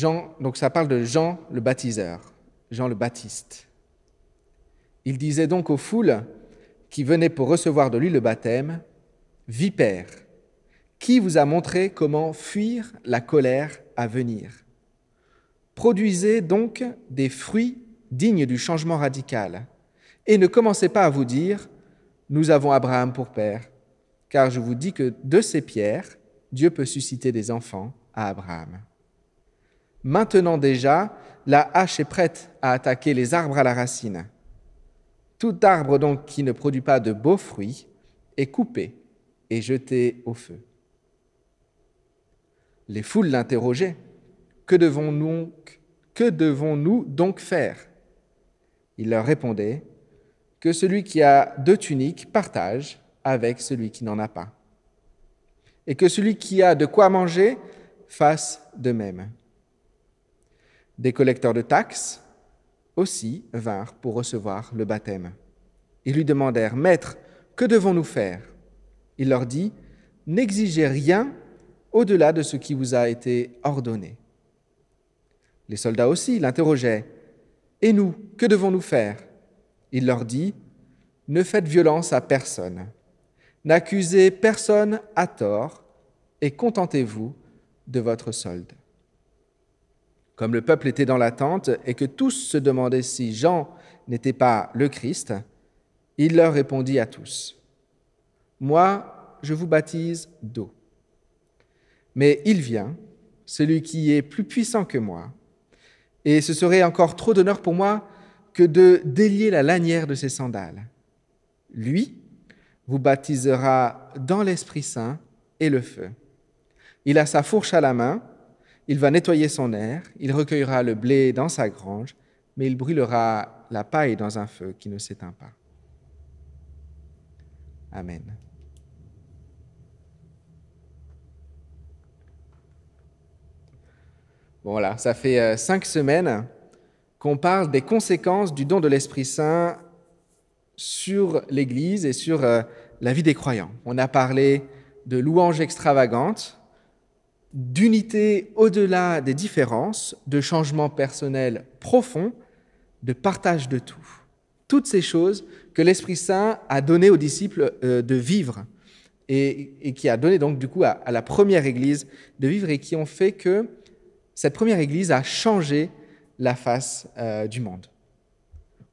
donc ça parle de Jean le baptiseur, Jean le Baptiste. Il disait donc aux foules qui venaient pour recevoir de lui le baptême, « Vipères, qui vous a montré comment fuir la colère à venir? Produisez donc des fruits dignes du changement radical, et ne commencez pas à vous dire « Nous avons Abraham pour père », car je vous dis que de ces pierres, Dieu peut susciter des enfants à Abraham. Maintenant déjà, la hache est prête à attaquer les arbres à la racine. Tout arbre donc qui ne produit pas de beaux fruits est coupé et jeté au feu. » Les foules l'interrogeaient. « Que devons-nous donc faire ?» Il leur répondait « Que celui qui a 2 tuniques partage avec celui qui n'en a pas. Et que celui qui a de quoi manger fasse de même. » Des collecteurs de taxes aussi vinrent pour recevoir le baptême. Ils lui demandèrent « Maître, que devons-nous faire ?» Il leur dit « N'exigez rien au-delà de ce qui vous a été ordonné. » Les soldats aussi l'interrogeaient « Et nous, que devons-nous faire ?» Il leur dit « Ne faites violence à personne, n'accusez personne à tort et contentez-vous de votre solde. » Comme le peuple était dans l'attente et que tous se demandaient si Jean n'était pas le Christ, il leur répondit à tous « Moi, je vous baptise d'eau. Mais il vient, celui qui est plus puissant que moi, et ce serait encore trop d'honneur pour moi que de délier la lanière de ses sandales. Lui vous baptisera dans l'Esprit Saint et le feu. Il a sa fourche à la main, il va nettoyer son aire, il recueillera le blé dans sa grange, mais il brûlera la paille dans un feu qui ne s'éteint pas. » Amen. Bon, voilà, ça fait 5 semaines qu'on parle des conséquences du don de l'Esprit Saint sur l'Église et sur la vie des croyants. On a parlé de louanges extravagantes, d'unité au-delà des différences, de changements personnels profonds, de partage de tout. Toutes ces choses que l'Esprit Saint a donné aux disciples de vivre et qui a donné donc du coup à la première Église de vivre et qui ont fait que cette première Église a changé la face du monde.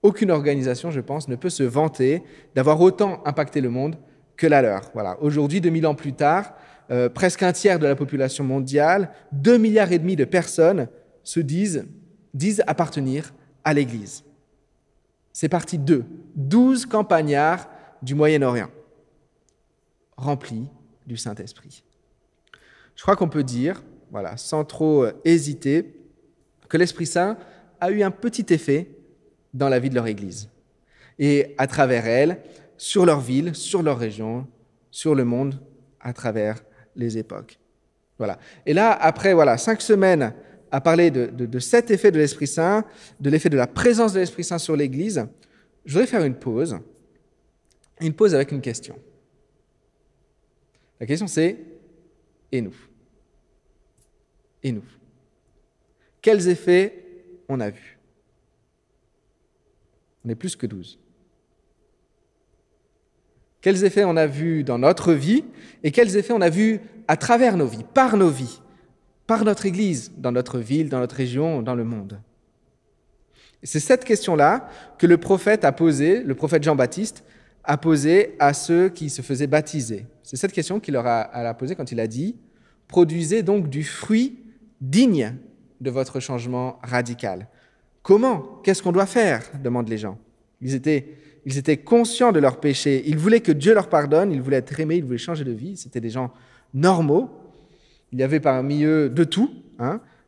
Aucune organisation, je pense, ne peut se vanter d'avoir autant impacté le monde que la leur. Voilà. Aujourd'hui, 2000 ans plus tard, presque un tiers de la population mondiale, 2,5 milliards de personnes disent appartenir à l'Église. C'est parti de 12 campagnards du Moyen-Orient, remplis du Saint-Esprit. Je crois qu'on peut dire, voilà, sans trop hésiter, que l'Esprit Saint a eu un petit effet dans la vie de leur Église. Et à travers elle, sur leur ville, sur leur région, sur le monde, à travers les époques. Voilà. Et là, après 5 semaines à parler de cet effet de l'Esprit Saint, de l'effet de la présence de l'Esprit Saint sur l'Église, je voudrais faire une pause avec une question. La question c'est « Et nous ?» Et nous? Quels effets on a vus? On est plus que 12. Quels effets on a vus dans notre vie et quels effets on a vus à travers nos vies, par notre Église, dans notre ville, dans notre région, dans le monde? Et c'est cette question-là que le prophète Jean-Baptiste a posée à ceux qui se faisaient baptiser. C'est cette question qu'il leur a posée quand il a dit « Produisez donc du fruit digne de votre changement radical. » Comment? Qu'est-ce qu'on doit faire? Demandent les gens. Ils étaient conscients de leurs péchés. Ils voulaient que Dieu leur pardonne. Ils voulaient être aimés. Ils voulaient changer de vie. C'était des gens normaux. Il y avait parmi eux de tout,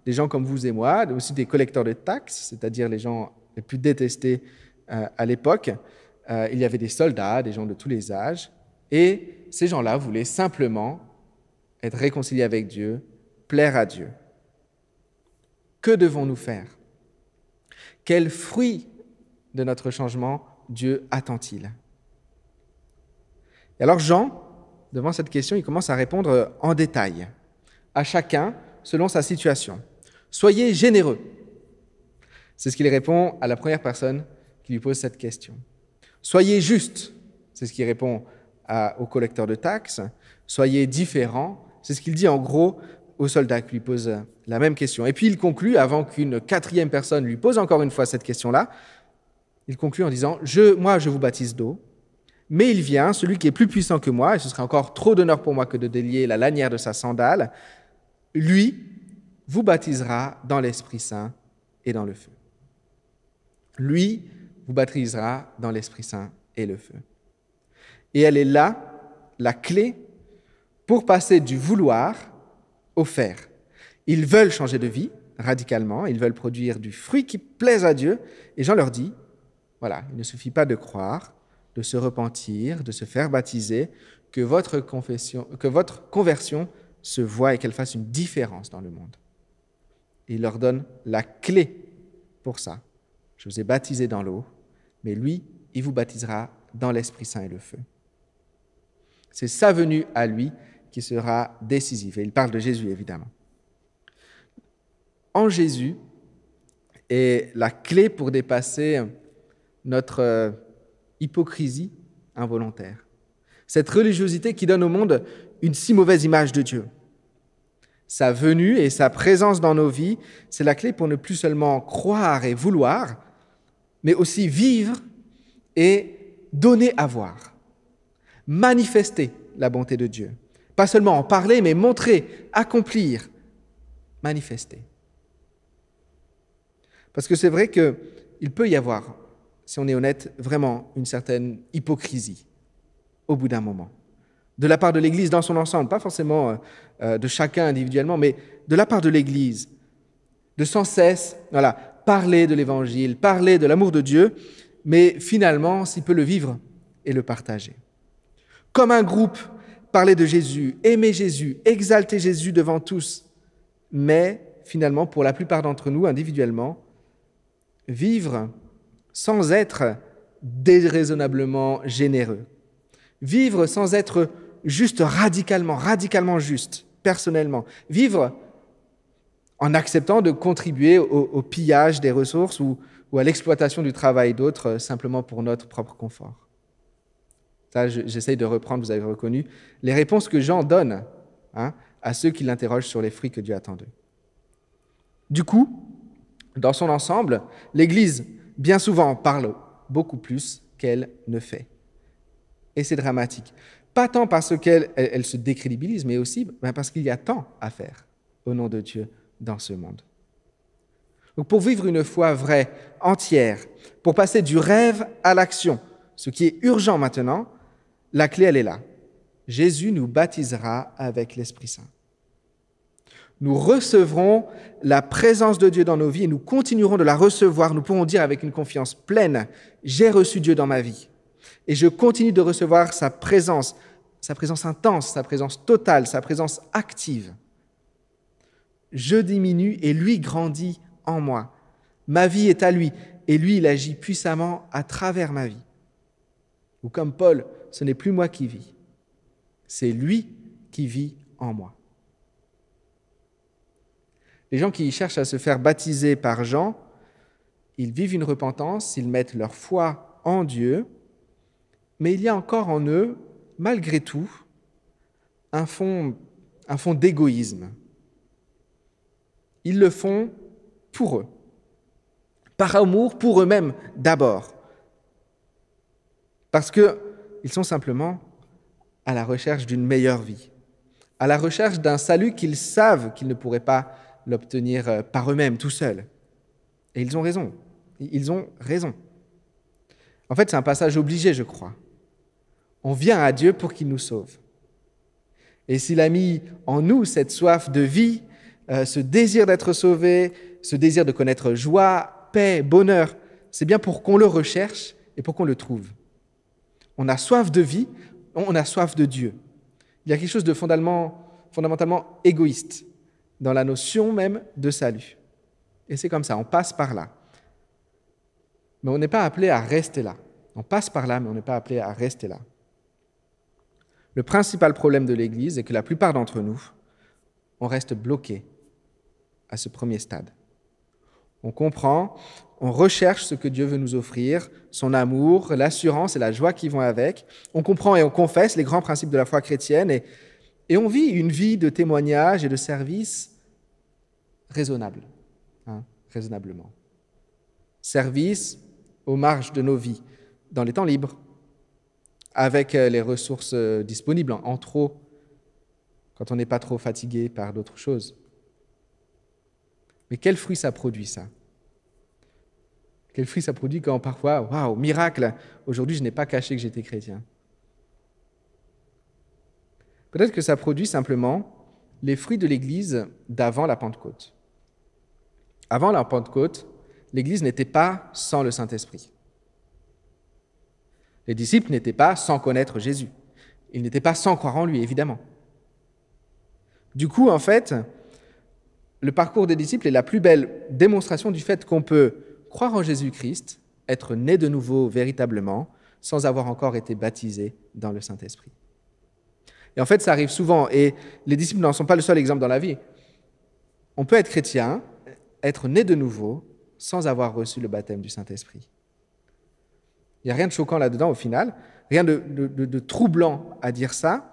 des gens comme vous et moi, aussi des collecteurs de taxes, c'est-à-dire les gens les plus détestés à l'époque. Il y avait des soldats, des gens de tous les âges. Et ces gens-là voulaient simplement être réconciliés avec Dieu, plaire à Dieu. Que devons-nous faire? Quel fruit de notre changement Dieu attend-il? Et alors Jean, devant cette question, il commence à répondre en détail, à chacun selon sa situation, Soyez généreux. C'est ce qu'il répond à la première personne qui lui pose cette question. Soyez juste. C'est ce qu'il répond au collecteur de taxes. Soyez différents. C'est ce qu'il dit en gros au soldat qui lui pose la même question. Et puis il conclut, avant qu'une quatrième personne lui pose encore une fois cette question-là, il conclut en disant « Moi, je vous baptise d'eau, mais il vient, celui qui est plus puissant que moi, et ce serait encore trop d'honneur pour moi que de délier la lanière de sa sandale, lui vous baptisera dans l'Esprit Saint et dans le feu. » Lui vous baptisera dans l'Esprit Saint et le feu. Et elle est là, la clé, pour passer du vouloir au faire. Ils veulent changer de vie radicalement, ils veulent produire du fruit qui plaise à Dieu, et Jean leur dit, voilà, il ne suffit pas de croire, de se repentir, de se faire baptiser, que votre conversion se voie et qu'elle fasse une différence dans le monde. Et il leur donne la clé pour ça. Je vous ai baptisé dans l'eau, mais lui, il vous baptisera dans l'Esprit Saint et le feu. C'est sa venue à lui qui sera décisive. Et il parle de Jésus, évidemment. En Jésus est la clé pour dépasser notre hypocrisie involontaire. Cette religiosité qui donne au monde une si mauvaise image de Dieu. Sa venue et sa présence dans nos vies, c'est la clé pour ne plus seulement croire et vouloir, mais aussi vivre et donner à voir. Manifester la bonté de Dieu. Pas seulement en parler, mais montrer, accomplir, manifester. Parce que c'est vrai qu'il peut y avoir, si on est honnête, vraiment une certaine hypocrisie au bout d'un moment. De la part de l'Église dans son ensemble, pas forcément de chacun individuellement, mais de la part de l'Église, de sans cesse parler de l'Évangile, parler de l'amour de Dieu, mais finalement, s'il peut le vivre et le partager. Comme un groupe, parler de Jésus, aimer Jésus, exalter Jésus devant tous, mais finalement, pour la plupart d'entre nous, individuellement, vivre sans être déraisonnablement généreux. Vivre sans être juste radicalement juste, personnellement. Vivre en acceptant de contribuer au pillage des ressources ou à l'exploitation du travail d'autres simplement pour notre propre confort. Ça, j'essaye de reprendre, vous avez reconnu, les réponses que Jean donne à ceux qui l'interrogent sur les fruits que Dieu attend d'eux. Du coup, dans son ensemble, l'Église, bien souvent, parle beaucoup plus qu'elle ne fait. Et c'est dramatique. Pas tant parce qu'elle se décrédibilise, mais aussi parce qu'il y a tant à faire au nom de Dieu dans ce monde. Donc pour vivre une foi vraie, entière, pour passer du rêve à l'action, ce qui est urgent maintenant, la clé, elle est là. Jésus nous baptisera avec l'Esprit Saint. Nous recevrons la présence de Dieu dans nos vies et nous continuerons de la recevoir. Nous pourrons dire avec une confiance pleine, j'ai reçu Dieu dans ma vie. Et je continue de recevoir sa présence intense, sa présence totale, sa présence active. Je diminue et lui grandit en moi. Ma vie est à lui et lui, il agit puissamment à travers ma vie. Ou comme Paul, ce n'est plus moi qui vis, c'est lui qui vit en moi. Les gens qui cherchent à se faire baptiser par Jean, ils vivent une repentance, ils mettent leur foi en Dieu, mais il y a encore en eux, malgré tout, un fond d'égoïsme. Ils le font pour eux, par amour pour eux-mêmes d'abord, parce qu'ils sont simplement à la recherche d'une meilleure vie, à la recherche d'un salut qu'ils savent qu'ils ne pourraient pas l'obtenir par eux-mêmes, tout seuls. Et ils ont raison. Ils ont raison. En fait, c'est un passage obligé, je crois. On vient à Dieu pour qu'il nous sauve. Et s'il a mis en nous cette soif de vie, ce désir d'être sauvé, ce désir de connaître joie, paix, bonheur, c'est bien pour qu'on le recherche et pour qu'on le trouve. On a soif de vie, on a soif de Dieu. Il y a quelque chose de fondamentalement égoïste dans la notion même de salut. Et c'est comme ça, on passe par là. Mais on n'est pas appelé à rester là. On passe par là, mais on n'est pas appelé à rester là. Le principal problème de l'Église est que la plupart d'entre nous, on reste bloqué à ce premier stade. On comprend, on recherche ce que Dieu veut nous offrir, son amour, l'assurance et la joie qui vont avec. On comprend et on confesse les grands principes de la foi chrétienne et on vit une vie de témoignage et de service raisonnable, raisonnablement. Service aux marges de nos vies, dans les temps libres, avec les ressources disponibles, en trop, quand on n'est pas trop fatigué par d'autres choses. Mais quel fruit ça produit, ça? Quel fruit ça produit quand parfois, waouh, miracle, aujourd'hui je n'ai pas caché que j'étais chrétien. Peut-être que ça produit simplement les fruits de l'Église d'avant la Pentecôte. Avant la Pentecôte, l'Église n'était pas sans le Saint-Esprit. Les disciples n'étaient pas sans connaître Jésus. Ils n'étaient pas sans croire en lui, évidemment. Du coup, en fait, le parcours des disciples est la plus belle démonstration du fait qu'on peut croire en Jésus-Christ, être né de nouveau véritablement, sans avoir encore été baptisé dans le Saint-Esprit. Et en fait, ça arrive souvent, et les disciples n'en sont pas le seul exemple dans la vie. On peut être chrétien, être né de nouveau, sans avoir reçu le baptême du Saint-Esprit. Il n'y a rien de choquant là-dedans au final, rien de troublant à dire ça,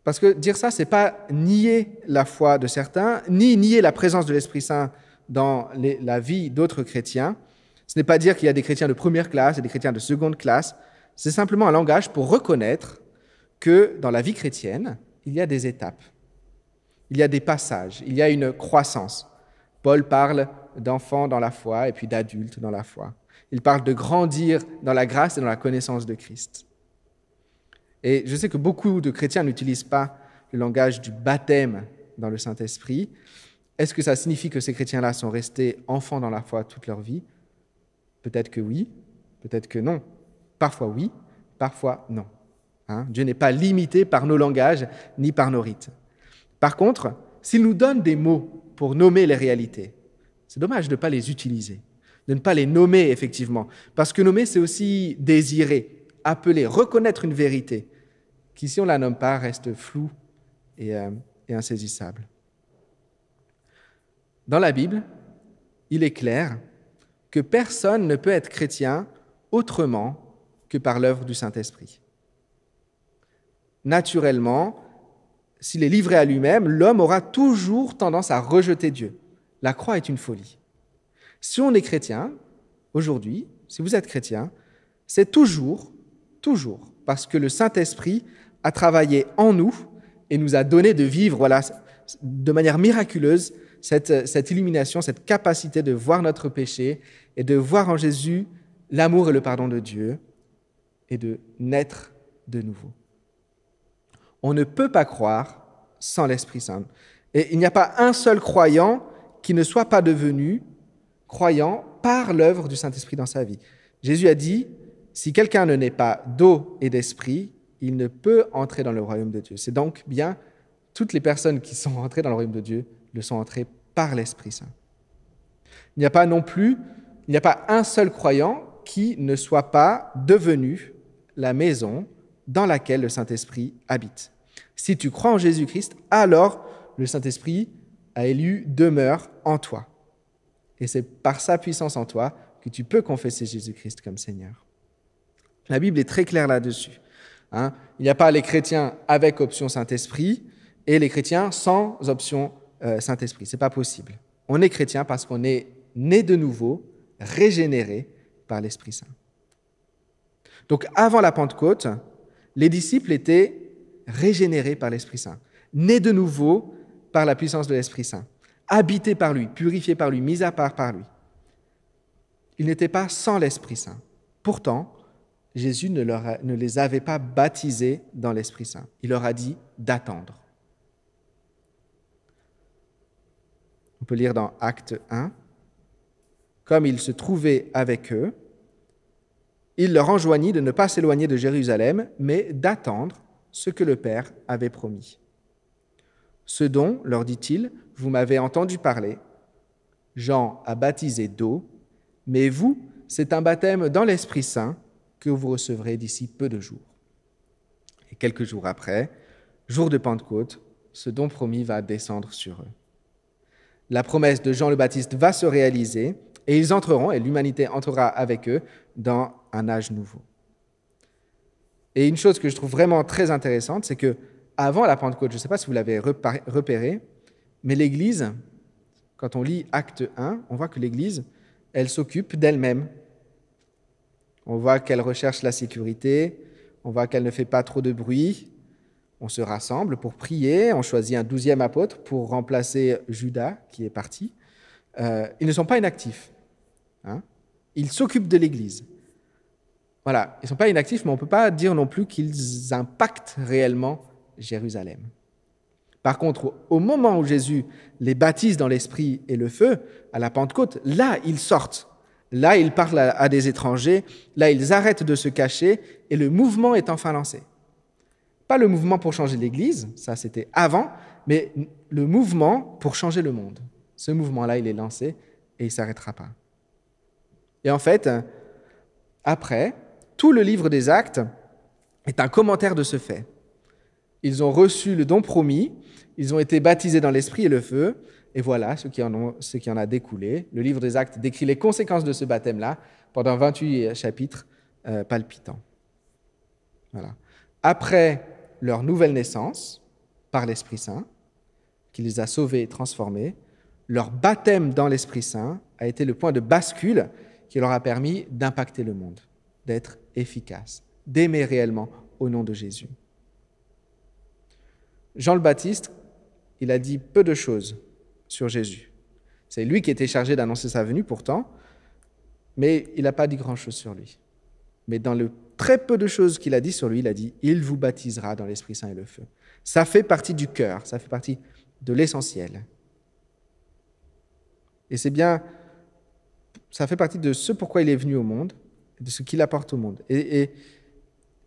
parce que dire ça, ce n'est pas nier la foi de certains, ni nier la présence de l'Esprit Saint dans la vie d'autres chrétiens. Ce n'est pas dire qu'il y a des chrétiens de première classe et des chrétiens de seconde classe. C'est simplement un langage pour reconnaître que dans la vie chrétienne, il y a des étapes, il y a des passages, il y a une croissance. Paul parle d'enfants dans la foi et puis d'adultes dans la foi. Il parle de grandir dans la grâce et dans la connaissance de Christ. Et je sais que beaucoup de chrétiens n'utilisent pas le langage du baptême dans le Saint-Esprit. Est-ce que ça signifie que ces chrétiens-là sont restés enfants dans la foi toute leur vie? Peut-être que oui, peut-être que non. Parfois oui, parfois non. Dieu n'est pas limité par nos langages ni par nos rites. Par contre, s'il nous donne des mots pour nommer les réalités, c'est dommage de ne pas les utiliser, de ne pas les nommer effectivement. Parce que nommer, c'est aussi désirer, appeler, reconnaître une vérité qui, si on ne la nomme pas, reste floue et insaisissable. Dans la Bible, il est clair que personne ne peut être chrétien autrement que par l'œuvre du Saint-Esprit. Naturellement, s'il est livré à lui-même, l'homme aura toujours tendance à rejeter Dieu. La croix est une folie. Si on est chrétien, aujourd'hui, si vous êtes chrétien, c'est toujours parce que le Saint-Esprit a travaillé en nous et nous a donné de vivre de manière miraculeuse cette illumination, cette capacité de voir notre péché et de voir en Jésus l'amour et le pardon de Dieu et de naître de nouveau. On ne peut pas croire sans l'Esprit Saint. Et il n'y a pas un seul croyant qui ne soit pas devenu croyant par l'œuvre du Saint-Esprit dans sa vie. Jésus a dit, si quelqu'un ne naît pas d'eau et d'esprit, il ne peut entrer dans le royaume de Dieu. C'est donc bien toutes les personnes qui sont entrées dans le royaume de Dieu le sont entrées par l'Esprit Saint. Il n'y a pas un seul croyant qui ne soit pas devenu la maison dans laquelle le Saint-Esprit habite. Si tu crois en Jésus-Christ, alors le Saint-Esprit a élu demeure en toi. Et c'est par sa puissance en toi que tu peux confesser Jésus-Christ comme Seigneur. La Bible est très claire là-dessus. Il n'y a pas les chrétiens avec option Saint-Esprit et les chrétiens sans option Saint-Esprit. Ce n'est pas possible. On est chrétien parce qu'on est né de nouveau, régénéré par l'Esprit Saint. Donc avant la Pentecôte, les disciples étaient régénérés par l'Esprit Saint, nés de nouveau par la puissance de l'Esprit Saint, habités par lui, purifiés par lui, mis à part par lui. Ils n'étaient pas sans l'Esprit Saint. Pourtant, Jésus ne les avait pas baptisés dans l'Esprit Saint. Il leur a dit d'attendre. On peut lire dans Actes 1. Comme il se trouvait avec eux, il leur enjoignit de ne pas s'éloigner de Jérusalem, mais d'attendre ce que le Père avait promis. Ce dont, leur dit-il, vous m'avez entendu parler. Jean a baptisé d'eau, mais vous, c'est un baptême dans l'Esprit Saint que vous recevrez d'ici peu de jours. Et quelques jours après, jour de Pentecôte, ce don promis va descendre sur eux. La promesse de Jean le Baptiste va se réaliser et ils entreront, et l'humanité entrera avec eux, dans un âge nouveau. Et une chose que je trouve vraiment très intéressante, c'est que avant la Pentecôte, je ne sais pas si vous l'avez repéré, mais l'Église, quand on lit Acte 1, on voit que l'Église, elle s'occupe d'elle-même. On voit qu'elle recherche la sécurité, on voit qu'elle ne fait pas trop de bruit. On se rassemble pour prier, on choisit un 12e apôtre pour remplacer Judas, qui est parti. Ils ne sont pas inactifs. Ils s'occupent de l'Église. Voilà, ils ne sont pas inactifs, mais on ne peut pas dire non plus qu'ils impactent réellement Jérusalem. Par contre, au moment où Jésus les baptise dans l'Esprit et le feu, à la Pentecôte, là, ils sortent. Là, ils parlent à des étrangers. Là, ils arrêtent de se cacher et le mouvement est enfin lancé. Pas le mouvement pour changer l'Église, ça c'était avant, mais le mouvement pour changer le monde. Ce mouvement-là, il est lancé et il ne s'arrêtera pas. Et en fait, après, tout le livre des Actes est un commentaire de ce fait. Ils ont reçu le don promis, ils ont été baptisés dans l'Esprit et le feu, et voilà ce qui en a découlé. Le livre des Actes décrit les conséquences de ce baptême-là pendant 28 chapitres palpitants. Voilà. Après leur nouvelle naissance par l'Esprit Saint, qui les a sauvés et transformés, leur baptême dans l'Esprit Saint a été le point de bascule qui leur a permis d'impacter le monde, d'être efficaces, d'aimer réellement au nom de Jésus. Jean le Baptiste, il a dit peu de choses sur Jésus. C'est lui qui était chargé d'annoncer sa venue pourtant, mais il n'a pas dit grand-chose sur lui. Mais dans le très peu de choses qu'il a dit sur lui, il a dit « Il vous baptisera dans l'Esprit Saint et le feu ». Ça fait partie du cœur, ça fait partie de l'essentiel. Et c'est bien, ça fait partie de ce pourquoi il est venu au monde, de ce qu'il apporte au monde. Et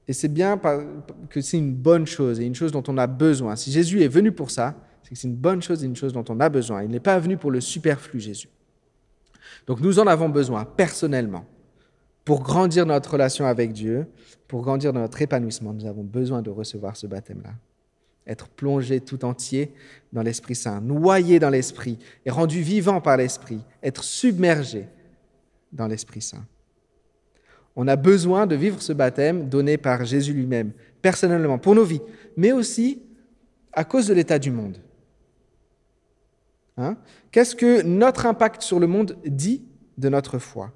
c'est bien que c'est une bonne chose et une chose dont on a besoin. Si Jésus est venu pour ça, c'est que c'est une bonne chose et une chose dont on a besoin. Il n'est pas venu pour le superflu, Jésus. Donc nous en avons besoin personnellement. Pour grandir notre relation avec Dieu, pour grandir dans notre épanouissement, nous avons besoin de recevoir ce baptême-là. Être plongé tout entier dans l'Esprit Saint, noyé dans l'Esprit et rendu vivant par l'Esprit, être submergé dans l'Esprit Saint. On a besoin de vivre ce baptême donné par Jésus lui-même, personnellement, pour nos vies, mais aussi à cause de l'état du monde. Qu'est-ce que notre impact sur le monde dit de notre foi ?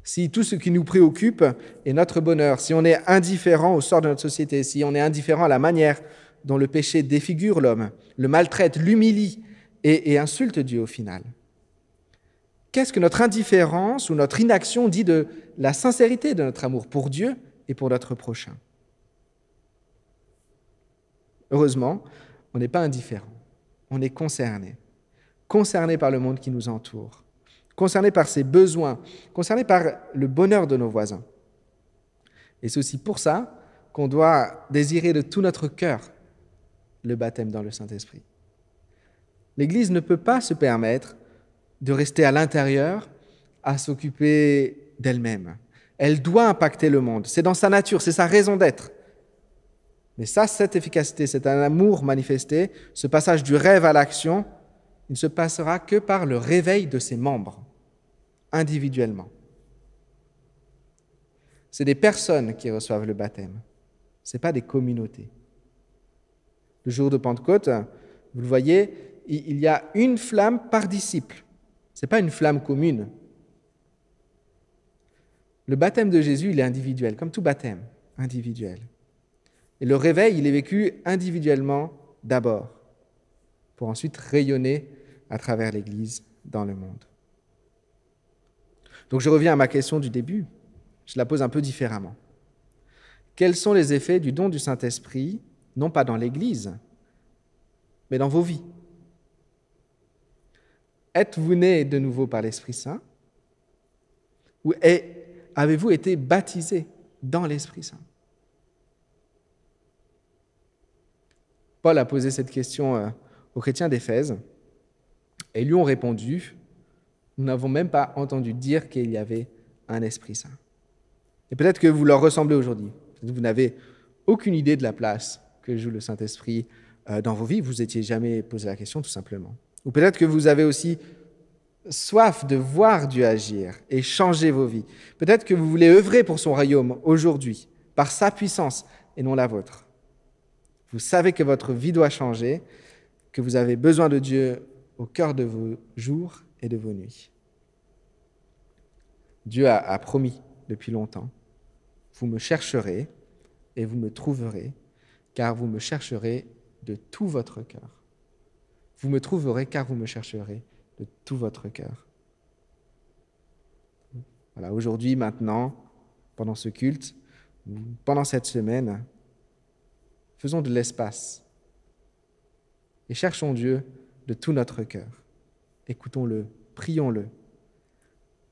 Si tout ce qui nous préoccupe est notre bonheur, si on est indifférent au sort de notre société, si on est indifférent à la manière dont le péché défigure l'homme, le maltraite, l'humilie et insulte Dieu au final, qu'est-ce que notre indifférence ou notre inaction dit de la sincérité de notre amour pour Dieu et pour notre prochain ? Heureusement, on n'est pas indifférent, on est concerné par le monde qui nous entoure, concerné par ses besoins, concerné par le bonheur de nos voisins. Et c'est aussi pour ça qu'on doit désirer de tout notre cœur le baptême dans le Saint-Esprit. L'Église ne peut pas se permettre de rester à l'intérieur à s'occuper d'elle-même. Elle doit impacter le monde. C'est dans sa nature, c'est sa raison d'être. Mais ça, cette efficacité, c'est un amour manifesté, ce passage du rêve à l'action, il ne se passera que par le réveil de ses membres, individuellement. C'est des personnes qui reçoivent le baptême, ce n'est pas des communautés. Le jour de Pentecôte, vous le voyez, il y a une flamme par disciple. Ce n'est pas une flamme commune. Le baptême de Jésus, il est individuel, comme tout baptême, individuel. Et le réveil, il est vécu individuellement d'abord, pour ensuite rayonner à travers l'Église dans le monde. Donc je reviens à ma question du début, je la pose un peu différemment. Quels sont les effets du don du Saint-Esprit, non pas dans l'Église, mais dans vos vies ? Êtes-vous nés de nouveau par l'Esprit Saint ? Ou avez-vous été baptisés dans l'Esprit Saint ? Paul a posé cette question aux chrétiens d'Éphèse et ils lui ont répondu « Nous n'avons même pas entendu dire qu'il y avait un Esprit Saint. » Et peut-être que vous leur ressemblez aujourd'hui. Vous n'avez aucune idée de la place que joue le Saint-Esprit dans vos vies. Vous n'étiez jamais posé la question, tout simplement. Ou peut-être que vous avez aussi soif de voir Dieu agir et changer vos vies. Peut-être que vous voulez œuvrer pour son royaume aujourd'hui, par sa puissance et non la vôtre. Vous savez que votre vie doit changer, que vous avez besoin de Dieu au cœur de vos jours et de vos nuits. Dieu a promis depuis longtemps, vous me chercherez et vous me trouverez, car vous me chercherez de tout votre cœur. Vous me trouverez car vous me chercherez de tout votre cœur. Voilà, aujourd'hui, maintenant, pendant ce culte, pendant cette semaine, faisons de l'espace et cherchons Dieu de tout notre cœur. Écoutons-le, prions-le,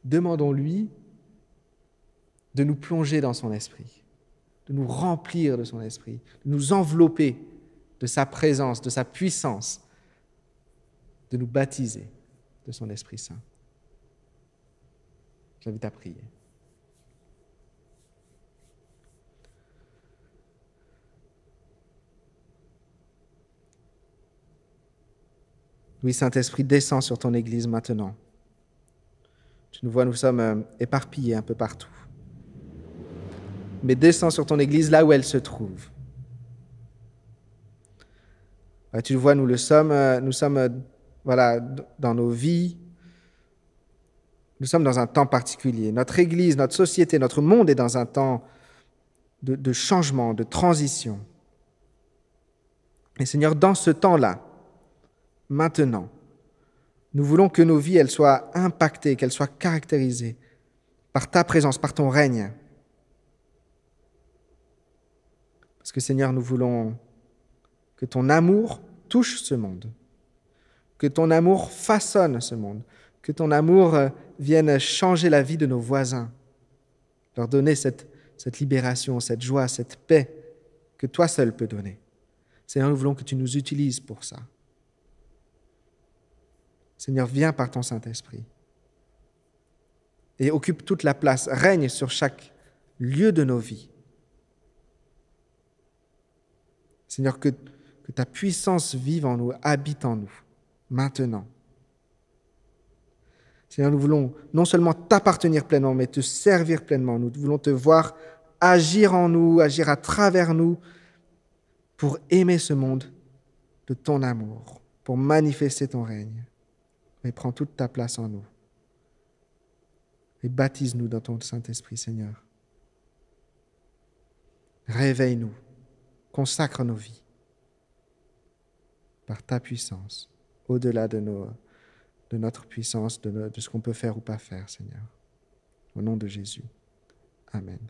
demandons-lui de nous plonger dans son esprit, de nous remplir de son esprit, de nous envelopper de sa présence, de sa puissance, de nous baptiser de son Esprit Saint. J'invite à prier. Oui, Saint-Esprit, descends sur ton Église maintenant. Tu nous vois, nous sommes éparpillés un peu partout. Mais descends sur ton Église là où elle se trouve. Tu le vois, nous sommes voilà, dans nos vies. Nous sommes dans un temps particulier. Notre Église, notre société, notre monde est dans un temps de changement, de transition. Et Seigneur, dans ce temps-là, maintenant, nous voulons que nos vies elles soient impactées, qu'elles soient caractérisées par ta présence, par ton règne. Parce que Seigneur, nous voulons que ton amour touche ce monde, que ton amour façonne ce monde, que ton amour vienne changer la vie de nos voisins, leur donner cette libération, cette joie, cette paix que toi seul peux donner. Seigneur, nous voulons que tu nous utilises pour ça. Seigneur, viens par ton Saint-Esprit et occupe toute la place, règne sur chaque lieu de nos vies. Seigneur, que ta puissance vive en nous, habite en nous, maintenant. Seigneur, nous voulons non seulement t'appartenir pleinement, mais te servir pleinement. Nous voulons te voir agir en nous, agir à travers nous, pour aimer ce monde de ton amour, pour manifester ton règne. Mais prends toute ta place en nous. Et baptise-nous dans ton Saint-Esprit, Seigneur. Réveille-nous, consacre nos vies par ta puissance, au-delà de notre puissance, de ce qu'on peut faire ou pas faire, Seigneur. Au nom de Jésus. Amen.